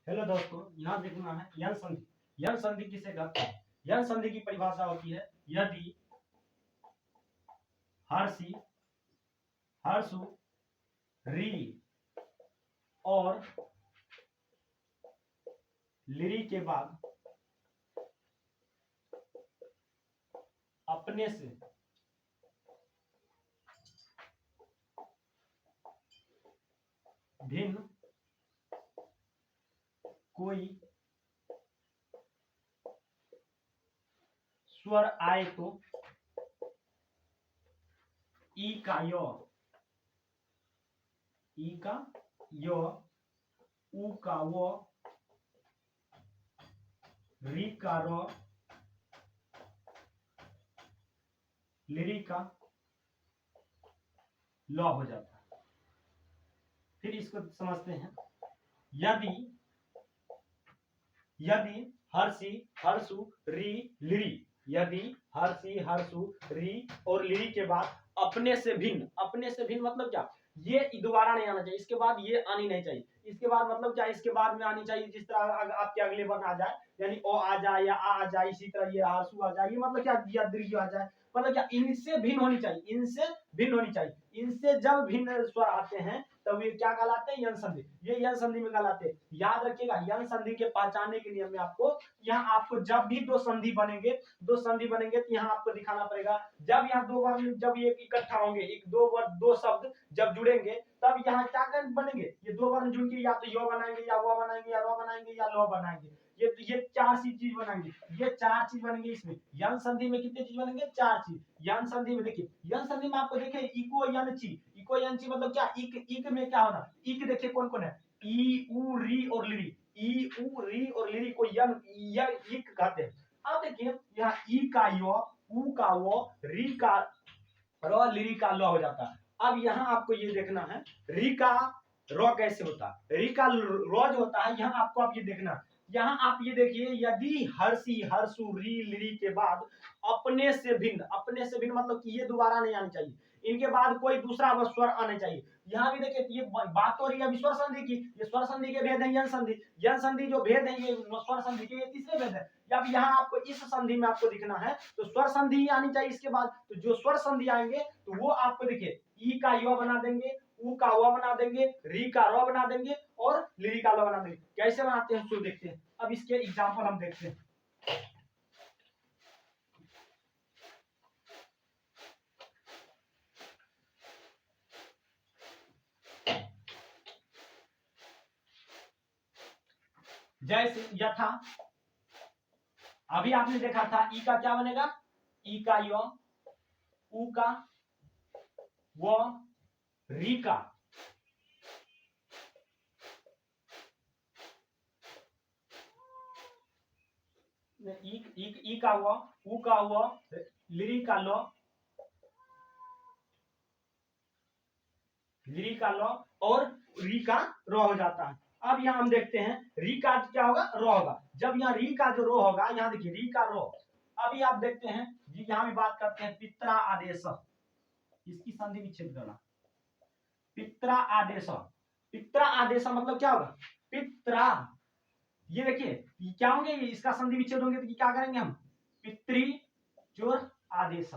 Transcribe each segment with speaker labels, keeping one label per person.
Speaker 1: Hello दोस्तों, यहाँ देखना है यन संधि। यन संधि किसे कहते हैं? यन संधि की परिभाषा होती है यदि हर्षी, हर्षु, री और लिरी के बाद अपने से भिन्न कोई स्वर आए तो ई का य, ई का य, उ का व, री का र, लिरी का ल हो जाता है। फिर इसको समझते हैं। यदि यदि हर्षी, हर्षु, री, लिरी, यदि हर्षी, हर्षु, री और लिरी के बाद अपने से भिन्न, अपने से भिन्न मतलब क्या? ये दोबारा नहीं आना चाहिए, इसके बाद ये आनी नहीं चाहिए। इसके बाद मतलब क्या? इसके बाद में आनी चाहिए जिस तरह आपके अगले वर्ण आ जाए, यानी ओ आ जाए या आ जाए, इसी तरह ये हर्षु आ जाए, ये मतलब क्या? या दीर्घ आ जाए, मतलब क्या? इनसे भिन्न होनी चाहिए, इनसे भिन्न होनी चाहिए। इनसे जब भिन्न स्वर आते हैं तब ये क्या कहलाते हैं? यन संधि। ये यन संधि में कहलाते हैं। याद रखिएगा, यन संधि के पहचानने के नियम में आपको यहाँ आपको जब भी दो संधि बनेंगे तो यहाँ आपको दिखाना पड़ेगा। जब यहाँ दो वर्ण जब ये इकट्ठा होंगे, एक दो वर्ण दो शब्द जब जुड़ेंगे तब यहाँ क्या बनेंगे? ये दो वर्ण जुड़ के या तो यो बनाएंगे या वो बनाएंगे या रो बनाएंगे या लो बनाएंगे। ये चार चीज बनेंगे, ये चार चीज बनेंगे। इसमें यन संधि में कितने चीज बनेंगे? चार चीज। यन संधि में देखिए, यन संधि में आपको देखिए इको यन ची, इको यन ची मतलब क्या? इक में क्या होना? इक देखिए कौन कौन है? ई उ री और लिरी, ई उ री और लिरी को यन या इक कहते हैं। अब देखिए यहाँ ई का यो, उ का वो, री का र, लिरी का ल हो जाता है। अब यहाँ आपको ये देखना है री का र कैसे होता है। री का र जो होता है यहाँ आपको आप ये देखना, यहाँ आप ये देखिए यदि हर्षी, हर्षु, री, लिरी के बाद अपने से भिन्न, अपने से भिन्न मतलब कि ये दोबारा नहीं आनी चाहिए, इनके बाद कोई दूसरा स्वर आना चाहिए। यहाँ भी देखिए ये बात हो रही है अभी स्वर संधि की, ये स्वर संधि के भेद है यन संधि। यन संधि जो भेद है ये स्वर संधि के, ये तीसरे भेद है। जब यहाँ आपको इस संधि में आपको दिखना है तो स्वर संधि ही आनी चाहिए इसके बाद। तो जो स्वर संधि आएंगे तो वो आपको देखिए ई का यो बना देंगे, उ का व बना देंगे, री का र बना देंगे और लिरी का ल बना देंगे। कैसे बनाते हैं उसको देखते हैं। अब इसके एग्जाम्पल हम देखते हैं। जैसे यथा अभी आपने देखा था ई का क्या बनेगा? ई का यो, उ का वो, री का ई का वो, उ का वो, लिरी का लो, लिरी का लो और री का रो हो जाता है। अब यहाँ हम देखते हैं री का क्या होगा? रो होगा। जब यहाँ री का जो रो होगा, यहाँ देखिए री का रो। अभी आप देखते हैं यहाँ भी बात करते हैं पित्रा आदेश, इसकी संधि विच्छेद करना। पित्रा आदेश, पित्रा आदेश मतलब क्या होगा? पित्रा, ये देखिए क्या होंगे? इसका संधि विच्छेद होंगे तो क्या करेंगे हम? पितृ जोर आदेश,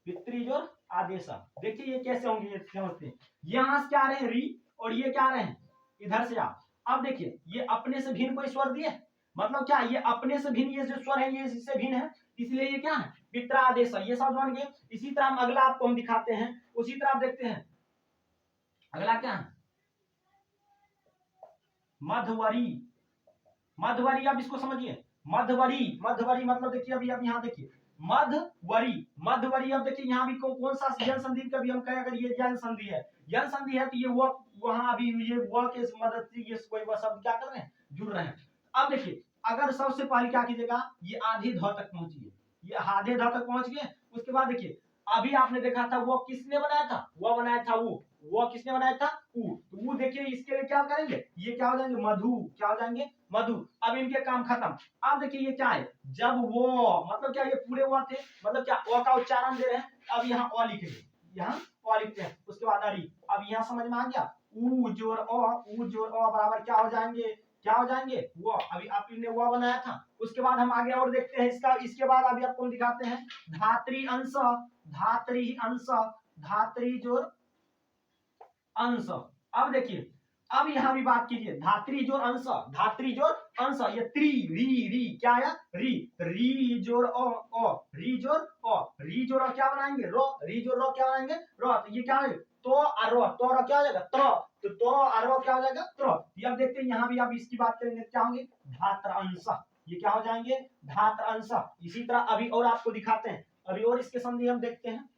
Speaker 1: पितृ जोर आदेश। देखिए ये कैसे होंगे, ये समझते हैं। यहां से क्या आ रहे हैं? री और ये क्या आ रहे हैं? इधर से आप। अब देखिए ये अपने से भिन्न कोई स्वर दिए, मतलब क्या? ये अपने से भिन्न, ये जो स्वर है ये इससे भिन्न है, इसलिए ये क्या है? पित्रा आदेश। ये शब्द बन गए। इसी तरह हम अगला आपको हम दिखाते हैं, उसी तरह आप देखते हैं अगला क्या है? मधवरी, मधवरी। आप इसको समझिए, मधवरी, मधवरी मतलब देखिए अभी आप यहाँ देखिए मधवरी, मधवरी। अब देखिए यहाँ भी कौन सा यन संधि का भी हम कहें, अगर ये यन संधि है, यन संधि है तो ये वो वहां अभी ये वो के मदद से ये कोई वह शब्द क्या कर रहे हैं? जुड़ रहे हैं। अब देखिए अगर सबसे पहले क्या कीजिएगा, ये आधे ध तक पहुंचिए, ये आधे ध तक पहुंच गए। उसके बाद देखिए अभी आपने देखा था वो किसने बनाया था? वो बनाया था वो किसने बनाया था? उ। तो वो देखिए इसके लिए क्या करेंगे? ये क्या हो जाएंगे? मधु, क्या हो जाएंगे? मधु। अब इनके काम खत्म। अब देखिए ये क्या है? जब वो मतलब क्या? ये पूरे हुआ थे, मतलब क्या? ओ का उच्चारण दे रहे हैं। अब यहाँ ओ लिखेंगे, यहाँ ओ लिखते हैं। उसके बाद अरी। अब यहाँ समझ में आ गया? उ जोर ओ, उ जोर ओ बराबर क्या हो जाएंगे? क्या हो जाएंगे वो, अभी आपने वो बनाया था। उसके बाद हम आगे और देखते हैं इसका, इसके बाद अभी आपको हम दिखाते हैं धात्री अंश, धात्री अंश, धात्री जोड़ अंश। अब देखिए, अब यहां भी बात कीजिए, धात्री जोड़ अंश, धात्री जोड़ अंश, ये त्री री री क्या है री, री जोड़ ओ, री जोड़ ओ, री जोड़ क्या बनाएंगे रो, री जोड़ रो क्या बनाएंगे रो, तो ये क्या है तो अरो, तो रो क्या हो जाएगा त्रो, तो अरो क्या हो जाएगा त्रो। अब देखते हैं यहाँ भी आप इसकी बात करेंगे क्या होंगे धात्र अंश, ये क्या हो जाएंगे धात्र अंश। इसी तरह अभी और आपको दिखाते हैं, अभी और इसके संधि हम देखते हैं।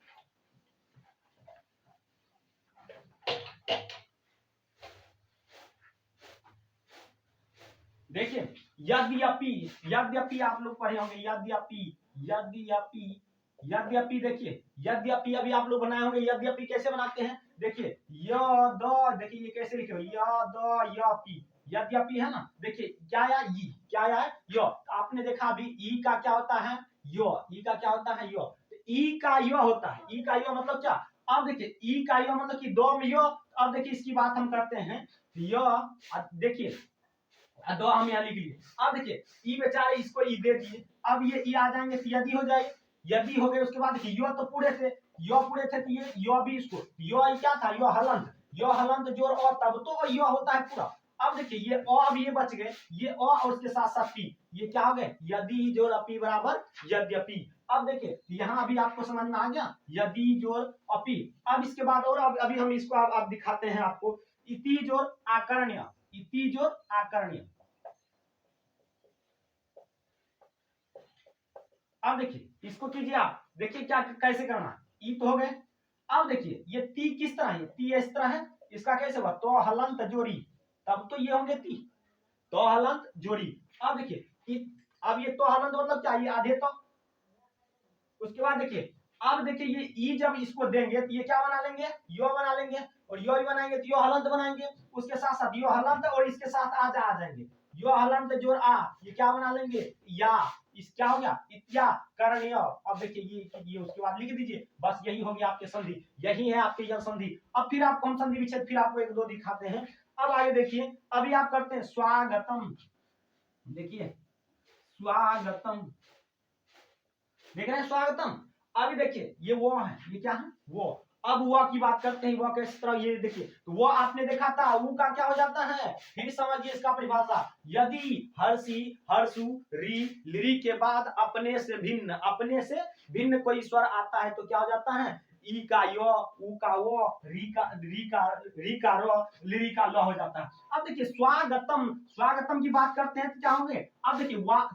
Speaker 1: देखिए यद्यपि, यद्यपि आप लोग पढ़े होंगे यद्यपि, यद्यपि, यद्यपि देखिए यद्यपि अभी आप लोग बनाए होंगे, यद्यपि कैसे बनाते हैं देखिए य द, देखिए ये कैसे लिखे य द य पी, यद्यपि है ना। देखिए क्या या ई, क्या या यो, आपने देखा अभी ई का क्या होता है यो, ई का क्या होता है यो, ई का यो होता है, ई का यो मतलब क्या। अब देखिए ई का यो मतलब कि दो में यो। अब देखिए इसकी बात हम करते हैं यो, देखिए दो हम यहाँ लिख लिए। अब देखिए ई बेचारे इसको ई दे दिए, अब ये ई आ जाएंगे तो यदि हो जाएगी, यदि हो गए उसके बाद देखिए यो तो पूरे थे, यो पूरे थे तो ये यो भी इसको, यो क्या था यो हलंत, यो हलंत जोड़ और तब तो यो होता है पूरा। अब देखिए ये ओ, अब ये बच गए ये ओ और उसके साथ साथ पी, ये क्या हो गए यदि जोड़ अपी बराबर यद्यपि। अब देखिए यहाँ अभी आपको समझ में आ गया यदि जोड़ अपी। अब इसके बाद और अभी हम इसको अब दिखाते हैं आपको इति जोड़ आकर्ण्य, इति जोड़ आकर्ण्य। अब देखिए इसको कीजिए आप, देखिए क्या कैसे करना, ई तो हो गए। अब देखिए ये ती किस तरह है, ती इस तरह है, इसका कैसे हुआ तो हलंत जोड़ी, तब तो ये होंगे ती, तो हलंत जोड़ी। अब देखिए अब ये तो हलंत मतलब क्या, ये आधे तो। उसके बाद देखिए अब देखिए ये ई जब इसको देंगे तो ये क्या बना लेंगे यो बना लेंगे, और यो ही बनाएंगे तो यो हलंत बनाएंगे, उसके साथ साथ यो हलंत और इसके साथ आ जाएंगे यो हलंत जोड़ आ, ये क्या बना लेंगे या, इस क्या हो गया इत्या करणीय। अब देखिए ये उसके बाद लिख दीजिए, बस यही हो गया आपके संधि, यही है आपके यह संधि। अब फिर आपको हम संधि विच्छेद फिर आपको एक दो दिखाते हैं। अब आगे देखिए अभी आप करते हैं स्वागतम, देखिए स्वागतम, देख रहे हैं स्वागतम। अभी देखिए ये वो है, ये क्या है वो। अब वो की बात करते हैं, वो किस तरह, ये देखिए तो वो आपने देखा था वो का क्या हो जाता है, फिर समझिए इसका परिभाषा, यदि हर्षी हर्षु री लिरी के बाद अपने से भिन्न, अपने से भिन्न कोई स्वर आता है तो क्या हो जाता है ई का यो, ऊ का वो, री का रो, लिरी का लो हो जाता है। अब देखिए स्वागतम, स्वागतम की बात करते हैं तो क्या होंगे, अब देखिए वाह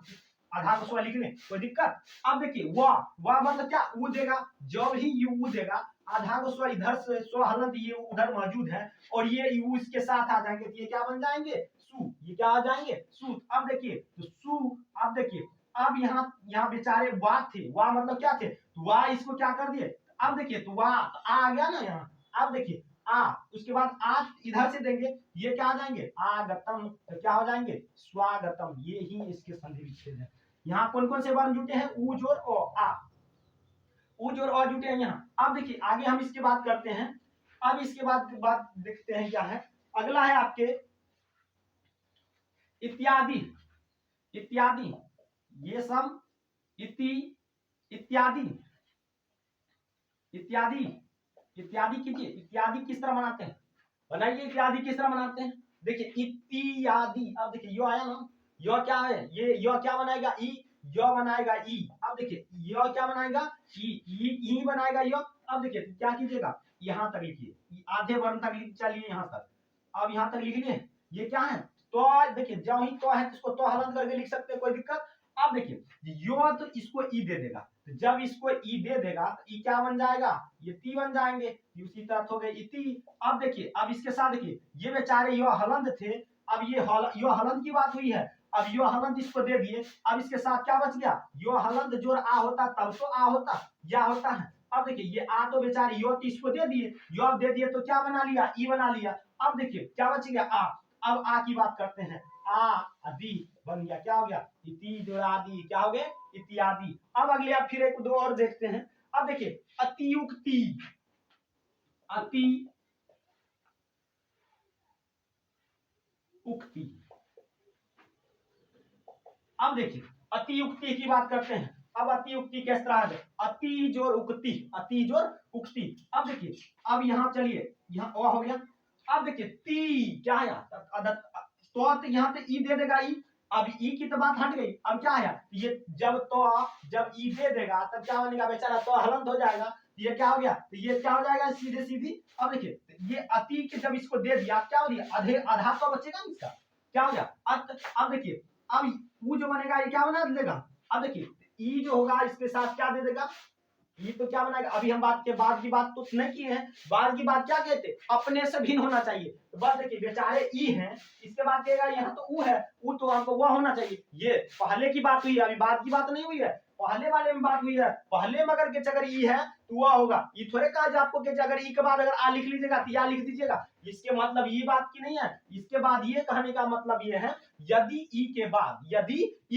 Speaker 1: आधार को स्वर लिखने कोई दिक्कत। अब देखिए वाह मतलब क्या ऊ देगा, जब ही यू देगा आधार को स्वर इधर से स्व हलंत ये उधर मौजूद है और ये यू इसके साथ आ जाएंगे तो ये क्या बन जाएंगे सु, ये क्या आ जाएंगे सु। अब देखिए तो सु, अब देखिए अब यहाँ बेचारे वाह थे, वाह मतलब क्या थे तो वाह इसको क्या कर दिए, अब देखिए तो वाह आ गया ना यहाँ। अब देखिए आ, उसके बाद आ इधर से देंगे ये क्या आ जाएंगे आगतम, तो क्या हो जाएंगे स्वागतम। ये ही इसके संधि विच्छेद है। यहाँ कौन कौन से वर्ण जुटे हैं ऊ जोर ओ आ, ऊ जोर ओ जुटे हैं यहाँ। अब देखिए आगे हम इसके बात करते हैं। अब इसके बाद देखते हैं क्या है, अगला है आपके इत्यादि, इत्यादि ये सब इति इत्यादि, इत्यादि इत्यादि कीजिए, इत्यादि किस तरह बनाते हैं बनाइए, इत्यादि किस तरह बनाते हैं देखिए इत्यादि। अब देखिए यो आया ना, यो क्या है ये यो क्या बनाएगा ई, यो बनाएगा ई। अब देखिए यो क्या बनाएगा ई बनाएगा यो। अब देखिए क्या कीजिएगा यहाँ तक लिखिए, आधे वर्ण तक चलिए यहाँ तक, अब यहाँ तक लिख लिए ये क्या है तो, देखिए जब ही तो है इसको तो हलन करके लिख सकते हैं कोई दिक्कत। अब देखिए यो तो इसको ई दे देगा, तो जब इसको ई दे देगा तो ई क्या बन जाएगा ये ती बन जाएंगे, उसी तरह हो गए इति। अब देखिए अब इसके साथ देखिए ये बेचारे यो हलंत थे, अब ये यो हलंत की बात हुई है, अब यो हलंत इसको दे दिए, अब इसके साथ क्या बच गया यो हलंत जोड़ आ होता तब तो आ होता या होता है। अब देखिए ये आ तो बेचारे यो तो इसको दे दिए, यो दे दिए तो क्या बना लिया ई बना लिया। अब देखिए क्या बच गया आ, अब आ की बात करते हैं, आ आदि बन गया, क्या हो गया इति जोड़ आदि, क्या हो गए इत्यादि। अब अगले आप फिर एक दो और देखते हैं। अब देखिए अतियुक्ति, अति उक्ति, अब देखिए अतियुक्ति की बात करते हैं। अब अतियुक्ति किस तरह है, अति जोर उक्ति, अति जोर उक्ति। अब देखिए, अब यहाँ चलिए, यहाँ ओ हो गया। अब देखिए ती क्या है, तो यहाँ पे ई दे देगा ई, अब ई की तो बात हट गई, अब क्या है ये, जब ई दे देगा तब क्या बनेगा बेचारा, तो हलंत हो जाएगा, ये क्या हो गया, तो ये क्या हो जाएगा सीधे सीधी। अब देखिए ये अति के जब इसको दे दिया क्या हो गया, आधा तो बचेगा ना इसका, क्या हो गया अब देखिए, अब वो जो बनेगा ये क्या बना देगा। अब देखिए ई जो होगा इसके साथ क्या दे देगा, ये तो क्या बनाएगा। अभी हम बाद की बात तो नहीं की है, बाद की बात क्या कहते, अपने से भिन्न होना चाहिए। तो बस देखिए बेचारे ई हैं, इसके बाद कहेगा यहाँ तो ऊ है, ऊ तो हमको वह होना चाहिए। ये पहले की बात हुई है, अभी बाद की बात नहीं हुई है, पहले वाले में बात हुई है। पहले में अगर ई है तो वह होगा, ये थोड़े कहा आपको कि अगर ई के बाद अगर आ लिख लीजिएगा तो या लिख दीजिएगा, इसके मतलब ये बात की नहीं है। इसके बाद ये कहने का मतलब ये है, यदि ई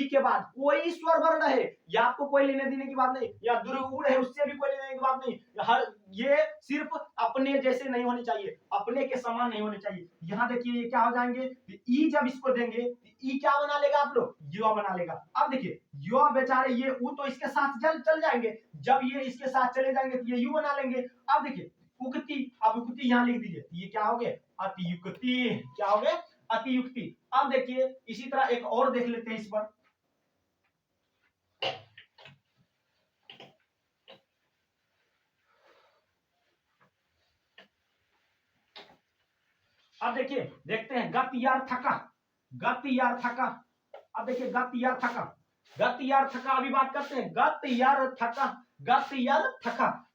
Speaker 1: के बाद कोई स्वर वर्ण है, या आपको कोई लेने देने की बात नहीं, या दुर्गुण है उससे भी कोई लेने की बात नहीं, हर ये सिर्फ अपने जैसे नहीं होने चाहिए, अपने के समान नहीं होने चाहिए। यहाँ देखिए ये क्या हो जाएंगे, ई जब इसको देंगे ई क्या बना लेगा आप लोग, यो बना लेगा। अब देखिए यो बेचारे ये ऊ तो इसके साथ चल जाएंगे, जब ये इसके साथ चले जाएंगे तो ये यू बना लेंगे। अब देखिए उक्ति, अब उक्ति यहाँ लिख दीजिए, ये क्या हो गए अतियुक्ति, क्या हो गए अतियुक्ति। अब देखिए इसी तरह एक और देख लेते हैं इस पर, अब देखिए देखते हैं गत्यार्थका, गत्यार्थका। अब देखिए गत्यार्थका अभी बात करते हैं, गत्यार्थका।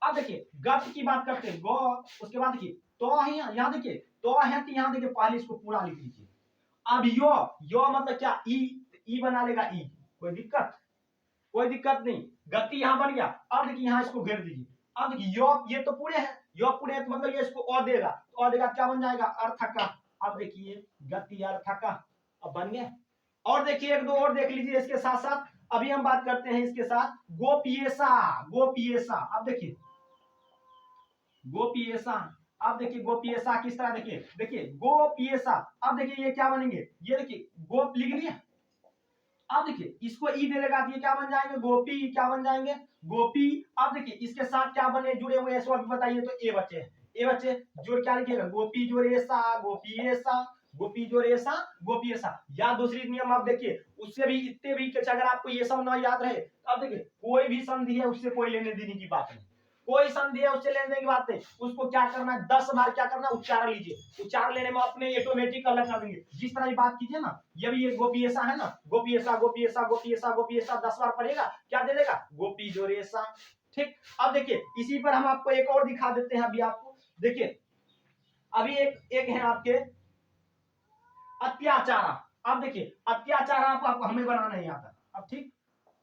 Speaker 1: अब देखिए गत की बात करते हैं, गो, उसके बाद देखिए तो है, यहाँ देखिए तो है, तो यहाँ देखिए पहले इसको पूरा लिख लीजिए। अब यो मतलब क्या, ई बना लेगा ई, कोई दिक्कत नहीं, गति यहाँ बन गया। अब देखिए यहाँ इसको घेर दीजिए। अब देखिए यो ये तो पूरे है, यो पूरे है तो मतलब ये इसको और देगा, तो और देगा क्या बन जाएगा अर्थका। अब देखिए गति अर्थका अब बन गया। और देखिए एक दो और देख लीजिए इसके साथ साथ, अभी हम बात करते हैं इसके साथ गोपियेसा, गोपियेसा। अब देखिए गोपियेसा, अब देखिए गोपियेसा किस तरह, देखिए गोपियेसा। अब देखिए ये क्या बनेंगे, ये देखिए गोप लिख लिया। अब देखिए इसको ई दे देगा तो ये क्या बन जाएंगे गोपी, क्या बन जाएंगे गोपी। अब देखिए इसके साथ क्या बने जुड़े हुए हैं बताइए, तो ए बचे, ए बचे जोड़ क्या लिखिएगा गोपी जोड़ेसा, गोपियेसा, गोपी जोड़ेसा, गोपियेसा। या दूसरी नियम आप देखिए, उससे भी इतने भी अगर आपको ये सब ना याद रहे, अब देखिए कोई भी संधि है उससे कोई लेने देने की बात नहीं, कोई संधि है उससे लेने की बात नहीं, उसको क्या करना है 10 बार क्या करना है उच्चारण लीजिए, उच्चारण लेने में अपने ऑटोमेटिक अलग कर देंगे। जिस तरह की बात कीजिए ना, ये भी ये गोपियेसा है ना, गोपियेसा गोपियेसा गोपियेसा गोपियेसा 10 बार पढ़ेगा क्या दे देगा गोपी जोरेसा। ठीक, अब देखिए इसी पर हम आपको एक और दिखा देते हैं। अभी आपको देखिए अभी एक है आपके अत्याचारा। अब देखिए अत्याचारा आपको हमें बनाना नहीं आता। अब ठीक,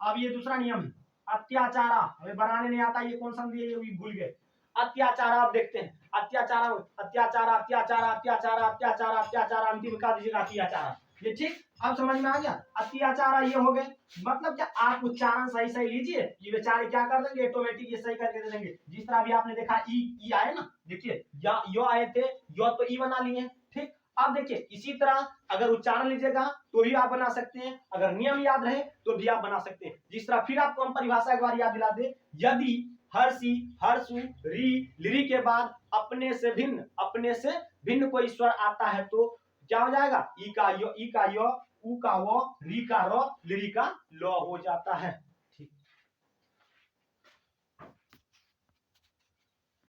Speaker 1: अब ये दूसरा नियम है अत्याचारा, हमें बनाने नहीं आता, ये कौन सा दिए ये भूल गए। अत्याचारा आप देखते हैं, अत्याचारा अत्याचारा अत्याचारा अत्याचारा अत्याचारा अत्याचारा, अंतिम का दीजिएगा अत्याचारा। ये ठीक, अब समझ में आ गया। अत्याचारा ये हो गए, मतलब क्या आप उच्चारण सही लीजिए, ये बेचारे क्या कर देंगे ऑटोमेटिक ये सही करके दे देंगे। जिस तरह अभी आपने देखा ई आए ना, देखिए यो आए थे, यो तो ई बना लिए। ठीक, अब देखिए इसी तरह अगर उच्चारण लीजिएगा तो भी आप बना सकते हैं, अगर नियम याद रहे तो भी आप बना सकते हैं। जिस तरह फिर आपको हम परिभाषा एक बार याद दिला दे, यदि हर्षी हर्षु री लिरी के बाद अपने से भिन्न कोई स्वर आता है तो क्या हो जाएगा ई का यो, ऊ का वो, री का रो, लिरी का लो हो जाता है।